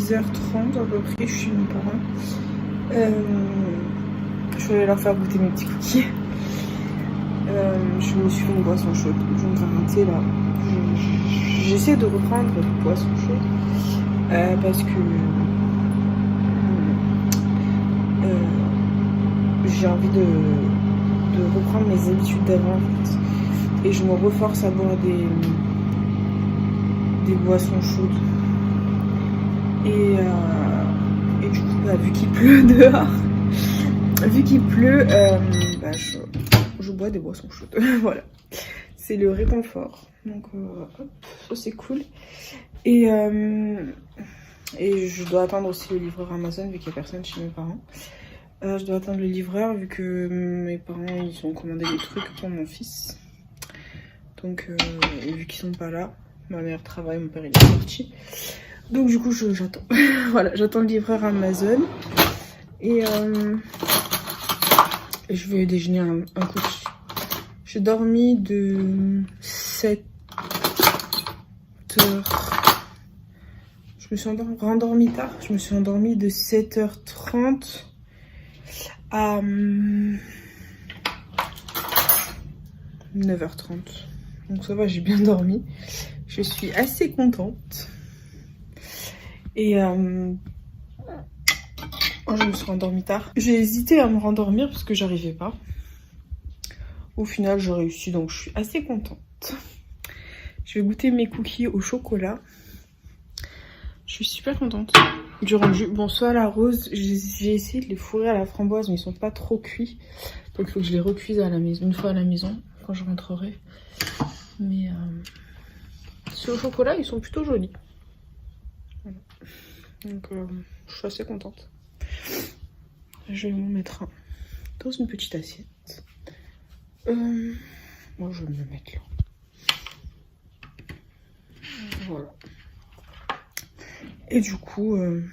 6h30 à peu près, je suis chez mes parents. Je vais aller leur faire goûter mes petits cookies. Je me suis fait une boisson chaude. Je vais me garantir là. J'essaie de reprendre une boisson chaude parce que j'ai envie de reprendre mes habitudes d'avant en fait. Et je me reforce à boire des boissons chaudes. Et du coup, bah, vu qu'il pleut dehors, bah, je bois des boissons chaudes. Voilà, c'est le réconfort. Donc, hop, ça c'est cool. Et je dois attendre aussi le livreur Amazon vu qu'il n'y a personne chez mes parents. Je dois attendre le livreur vu que mes parents ils ont commandé des trucs pour mon fils. Donc, et vu qu'ils sont pas là, ma mère travaille, mon père il est sorti. Donc du coup j'attends. Voilà, j'attends le livreur Amazon. Et je vais déjeuner un cookie. J'ai dormi de 7h. Je me suis rendormie tard. Je me suis endormie de 7h30 à 9h30. Donc ça va, j'ai bien dormi. Je suis assez contente. Et je me suis rendormie tard. J'ai hésité à me rendormir parce que j'arrivais pas. Au final, j'ai réussi, donc je suis assez contente. Je vais goûter mes cookies au chocolat. Je suis super contente du rendu. Bon, soit à la rose, j'ai essayé de les fourrer à la framboise, mais ils sont pas trop cuits. Donc il faut que je les recuise à la maison, une fois à la maison, quand je rentrerai. Mais sur le chocolat, ils sont plutôt jolis. Voilà. Donc je suis assez contente. Je vais m'en mettre un dans une petite assiette. Moi je vais me le mettre là. Voilà. Et du coup on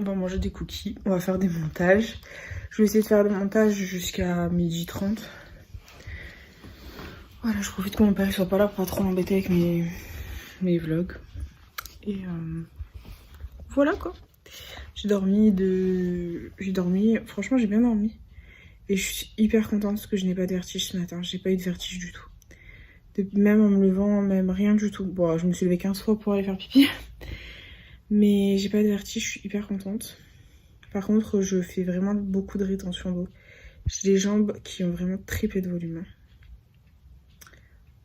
va manger des cookies. On va faire des montages. Je vais essayer de faire des montages jusqu'à 12h30. Voilà, je profite que mon père ne soit pas là pour pas trop l'embêter avec mes vlogs. Et voilà quoi. J'ai dormi, franchement j'ai bien dormi. Et je suis hyper contente parce que je n'ai pas de vertige ce matin. J'ai pas eu de vertige du tout. Même en me levant, même rien du tout. Bon, je me suis levée 15 fois pour aller faire pipi. Mais j'ai pas de vertige, je suis hyper contente. Par contre, je fais vraiment beaucoup de rétention d'eau. J'ai les jambes qui ont vraiment triplé de volume.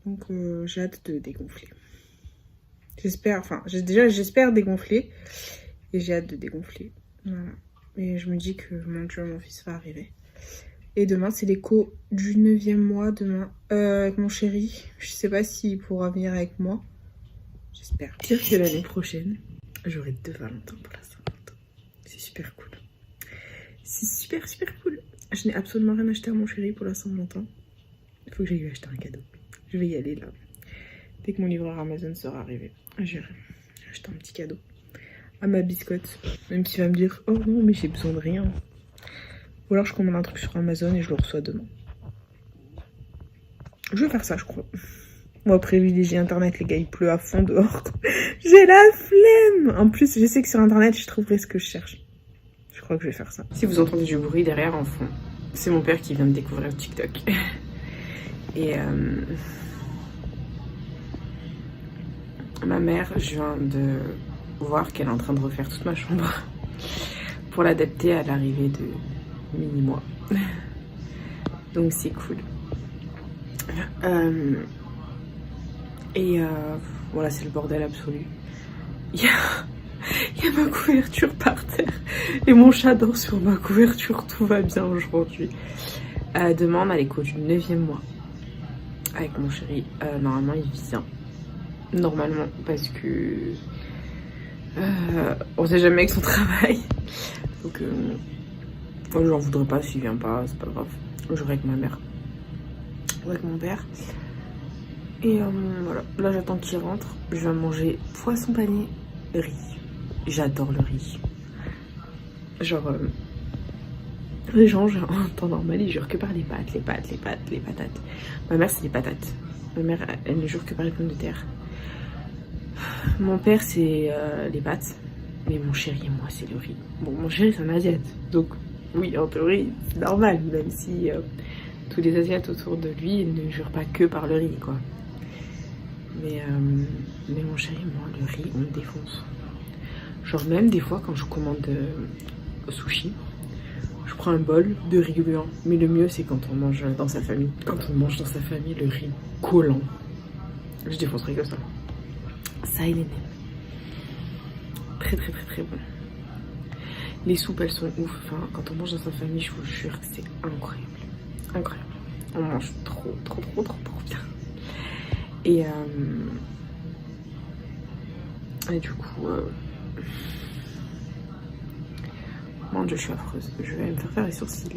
Donc j'ai hâte de dégonfler. J'espère dégonfler. Et j'ai hâte de dégonfler. Voilà. Et je me dis que mon Dieu, mon fils va arriver. Et demain, c'est l'écho du 9e mois. Demain, avec mon chéri. Je sais pas s'il pourra venir avec moi. J'espère. Dire que l'année prochaine, j'aurai 2 Valentins pour la Saint-Valentin. C'est super cool. C'est super cool. Je n'ai absolument rien acheté à mon chéri pour la Saint-Valentin. Il faut que j'aille lui acheter un cadeau. Je vais y aller là. Dès que mon livreur Amazon sera arrivé, j'irai acheter un petit cadeau à ma biscotte. Même s'il va me dire, oh non, mais j'ai besoin de rien. Ou alors je commande un truc sur Amazon et je le reçois demain. Je vais faire ça, je crois. On va privilégier Internet, les gars. Il pleut à fond dehors. J'ai la flemme. En plus, je sais que sur Internet, je trouverai ce que je cherche. Je crois que je vais faire ça. Si vous entendez du bruit derrière en fond, c'est mon père qui vient de découvrir TikTok. Et ma mère, je viens de voir qu'elle est en train de refaire toute ma chambre pour l'adapter à l'arrivée de mini-mois. Donc c'est cool. Voilà, c'est le bordel absolu. Il y a ma couverture par terre et mon chat dort sur ma couverture. Tout va bien aujourd'hui. Demain, on a l'écho du 9e mois avec mon chéri. Normalement, il vient. Normalement, parce que on sait jamais avec son travail. Donc, moi, j'en voudrais pas s'il vient pas, c'est pas grave. J'aurai avec ma mère ou avec mon père. Et voilà, là j'attends qu'il rentre. Je vais manger poisson pané, riz. J'adore le riz. Genre, les gens, en temps normal, ils jurent que par les pâtes, les patates. Ma mère, c'est les patates. Ma mère, elle ne jure que par les pommes de terre. Mon père, c'est les pâtes. Mais mon chéri et moi, c'est le riz. Bon, mon chéri, c'est un asiate. Donc, oui, en théorie, c'est normal. Même si tous les asiates autour de lui ne jurent pas que par le riz, quoi. Mais mon chéri et moi, le riz, on le défonce. Genre, même des fois, quand je commande sushi, je prends un bol de riz gluant. Mais le mieux, c'est quand on mange dans sa famille. Quand on mange dans sa famille, le riz collant. Je défoncerai que ça. Ça, il est né. Très, très, très, très bon. Les soupes, elles sont ouf. Enfin, quand on mange dans sa famille, je vous jure que c'est incroyable. Incroyable. On mange trop, trop, trop, trop, trop bien. Et du coup, mon Dieu, je suis affreuse. Je vais me faire les sourcils.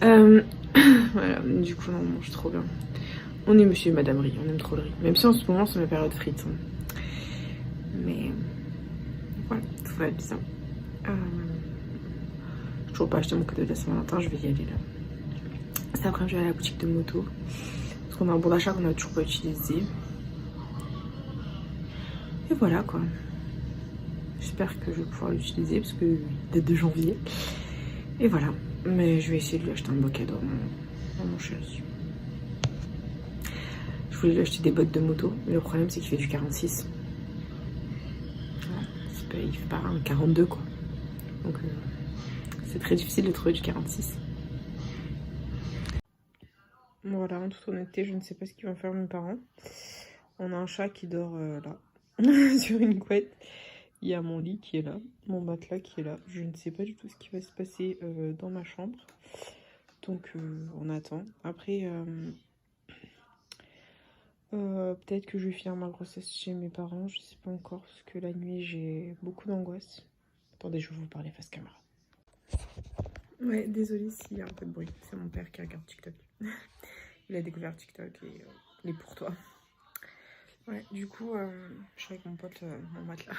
Voilà, du coup, on mange trop bien. On est monsieur et madame riz, on aime trop le riz. Même si en ce moment, c'est ma période frites. Hein. Mais voilà, tout va bien. J'ai toujours pas acheté mon cadeau de la Saint-Valentin, je vais y aller là. Cet après-midi, je vais à la boutique de moto. Parce qu'on a un bon d'achat qu'on n'a toujours pas utilisé. Et voilà quoi. J'espère que je vais pouvoir l'utiliser parce que date de janvier. Et voilà. Mais je vais essayer de lui acheter un beau cadeau à mon chéri. Je voulais lui acheter des bottes de moto. Mais le problème c'est qu'il fait du 46. Il fait pas un 42 quoi. Donc c'est très difficile de trouver du 46. Voilà, en toute honnêteté, je ne sais pas ce qu'ils vont faire mes parents. On a un chat qui dort là, sur une couette. Il y a mon lit qui est là, mon matelas qui est là. Je ne sais pas du tout ce qui va se passer dans ma chambre. Donc on attend. Après, peut-être que je vais finir ma grossesse chez mes parents. Je ne sais pas encore parce que la nuit j'ai beaucoup d'angoisse. Attendez, je vais vous parler face caméra. Ouais, désolée s'il y a un peu de bruit. C'est mon père qui regarde TikTok. Il a découvert TikTok et il est pour toi. Ouais, du coup, je suis avec mon pote, mon matelas.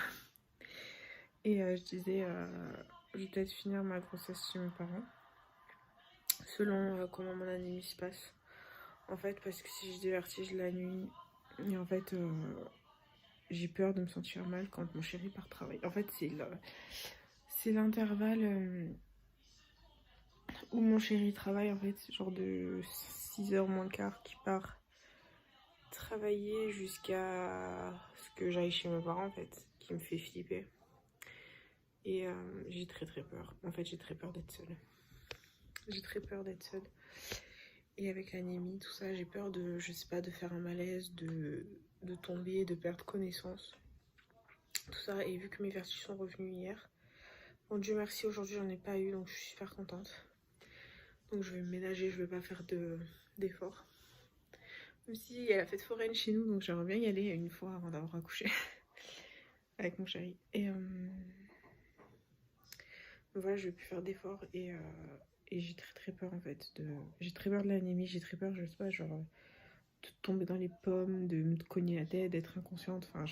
Et je disais, je vais peut-être finir ma grossesse chez mes parents. Selon comment mon anémie se passe. En fait, parce que si j'ai des vertiges la nuit, et en fait, j'ai peur de me sentir mal quand mon chéri part travailler. En fait, c'est l'intervalle où mon chéri travaille, en fait, genre de 6h moins le quart qui part travailler jusqu'à ce que j'aille chez mes parents, en fait, qui me fait flipper. Et j'ai très très peur. En fait, j'ai très peur d'être seule. J'ai très peur d'être seule. Et avec l'anémie, tout ça, j'ai peur de, je sais pas, de faire un malaise, de tomber, de perdre connaissance. Tout ça, et vu que mes vertiges sont revenus hier, bon Dieu merci, aujourd'hui j'en ai pas eu, donc je suis super contente. Donc je vais me ménager, je vais pas faire d'efforts. Même si il y a la fête foraine chez nous, donc j'aimerais bien y aller une fois avant d'avoir accouché avec mon chéri. Et voilà, je vais plus faire d'efforts et j'ai très très peur en fait. J'ai très peur de l'anémie, j'ai très peur, je sais pas, genre de tomber dans les pommes, de me cogner la tête, d'être inconsciente. Enfin,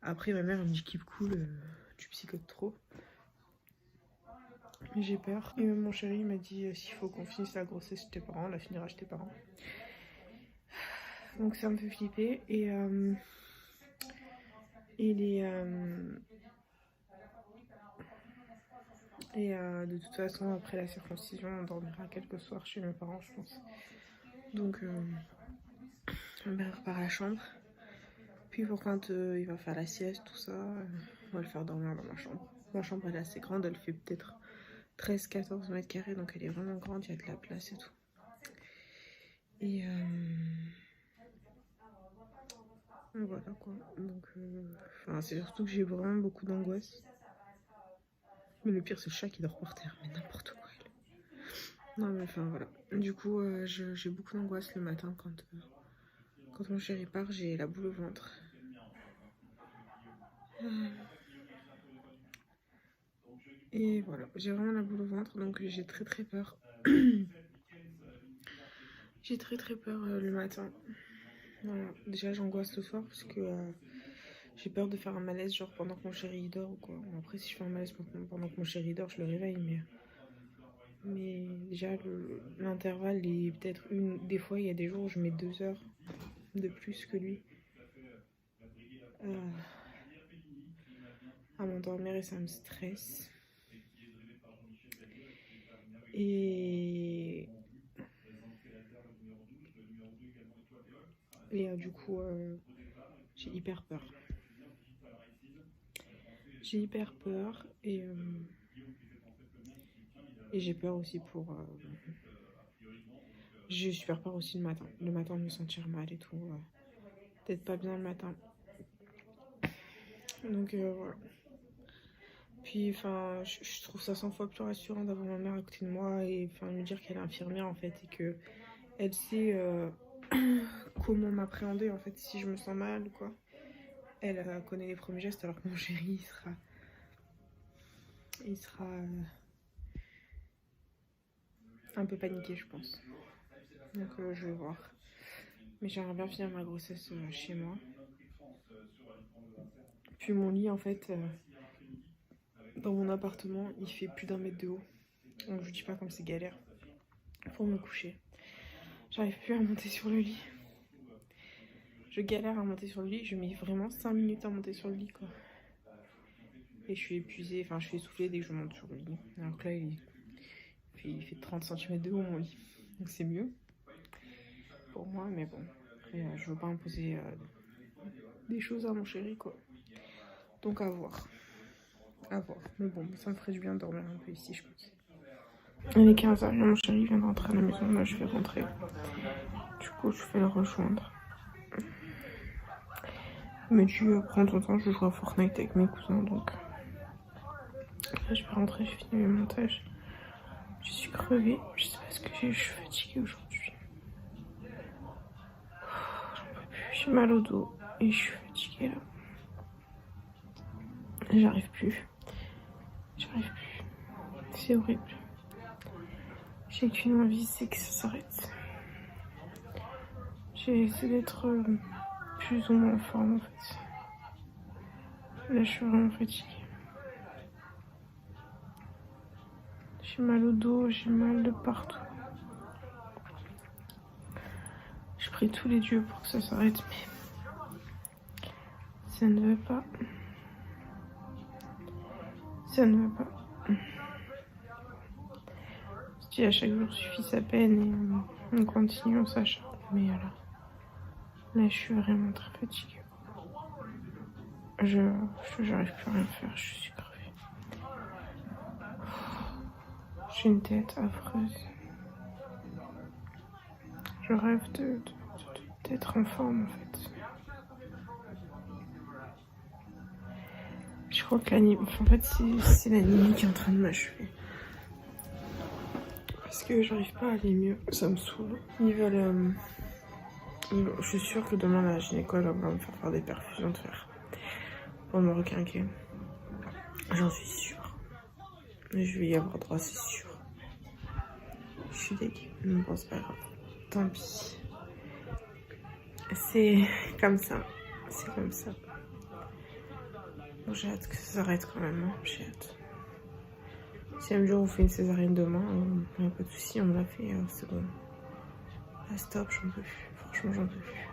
après, ma mère elle me dit keep cool, tu psychotes trop. Mais j'ai peur. Et même mon chéri m'a dit s'il faut qu'on finisse la grossesse chez tes parents, on la finira chez tes parents. Donc ça me fait flipper. Et de toute façon, après la circoncision, on dormira quelques soirs chez mes parents, je pense. Donc, ma mère repart à la chambre. Puis pour quand il va faire la sieste, tout ça, on va le faire dormir dans ma chambre. Ma chambre, elle est assez grande, elle fait peut-être 13-14 mètres carrés, donc elle est vraiment grande, il y a de la place et tout. Et voilà quoi. Donc, c'est surtout que j'ai vraiment beaucoup d'angoisse. Mais le pire, c'est le chat qui dort par terre, mais n'importe quoi. Non, mais enfin voilà. Du coup, j'ai beaucoup d'angoisse le matin quand mon chéri part, j'ai la boule au ventre. Et voilà, j'ai vraiment la boule au ventre, donc j'ai très très peur. J'ai très très peur le matin. Voilà, déjà j'angoisse le soir parce que j'ai peur de faire un malaise genre pendant que mon chéri dort ou quoi. Bon, après si je fais un malaise pendant que mon chéri dort, je le réveille, mais déjà l'intervalle est peut-être des fois il y a des jours où je mets 2 heures de plus que lui à m'endormir et ça me stresse. Et du coup, j'ai hyper peur. J'ai hyper peur et j'ai peur aussi pour... j'ai super peur aussi le matin. Le matin, de me sentir mal et tout. Peut-être pas bien le matin. Donc voilà. Puis enfin, je trouve ça 100 fois plus rassurant d'avoir ma mère à côté de moi et enfin me dire qu'elle est infirmière en fait et que elle sait comment m'appréhender en fait si je me sens mal ou quoi. Elle connaît les premiers gestes alors que mon chéri il sera un peu paniqué je pense. Donc je vais voir. Mais j'aimerais bien finir ma grossesse chez moi. Puis mon lit en fait dans mon appartement il fait plus d'1 mètre de haut. Donc je vous dis pas comme c'est galère pour me coucher. J'arrive plus à monter sur le lit. Je galère à monter sur le lit. Je mets vraiment 5 minutes à monter sur le lit quoi. Et je suis épuisée, enfin je suis essoufflée dès que je monte sur le lit. Alors que là il fait 30 cm de haut mon lit. Donc c'est mieux pour moi, mais bon. Après je veux pas imposer des choses à mon chéri quoi. Donc à voir. À voir. Mais bon, ça me ferait du bien de dormir un peu ici je pense. Il est 15h, mon chéri vient d'entrer à la maison, là je vais rentrer. Du coup je vais le rejoindre. Il m'a dit prends ton temps, je joue à Fortnite avec mes cousins donc. Là je vais rentrer, je finis le montage. Je suis crevée, je sais pas ce que j'ai, je suis fatiguée aujourd'hui. J'en peux plus, j'ai mal au dos et je suis fatiguée là. J'arrive plus. C'est horrible. J'ai qu'une envie, c'est que ça s'arrête. J'ai essayé d'être plus ou moins en forme en fait. Là je suis vraiment fatiguée. J'ai mal au dos, j'ai mal de partout. Je prie tous les dieux pour que ça s'arrête, mais ça ne veut pas. Ça ne veut pas. Je dis à chaque jour suffit sa peine et on continue, on s'acharne. Mais là je suis vraiment très fatiguée. J'arrive plus à rien faire, je suis crevée. J'ai une tête affreuse. Je rêve d'être en forme en fait. Je crois que en fait c'est l'anémie qui est en train de m'achever. Parce que j'arrive pas à aller mieux, ça me saoule. Ils veulent... je suis sûre que demain la gynécologue va me faire des perfusions de fer. Pour me requinquer. J'en suis sûre. Mais je vais y avoir droit, c'est sûr. Je suis dégueu. Mais bon, c'est pas grave. Tant pis. C'est comme ça. C'est comme ça. Bon, j'ai hâte que ça s'arrête quand même. Hein. J'ai hâte. Si un jour on fait une césarienne demain, il n'y a pas de soucis, on me l'a fait, c'est bon. Là, stop, j'en peux plus. Franchement, j'en peux plus.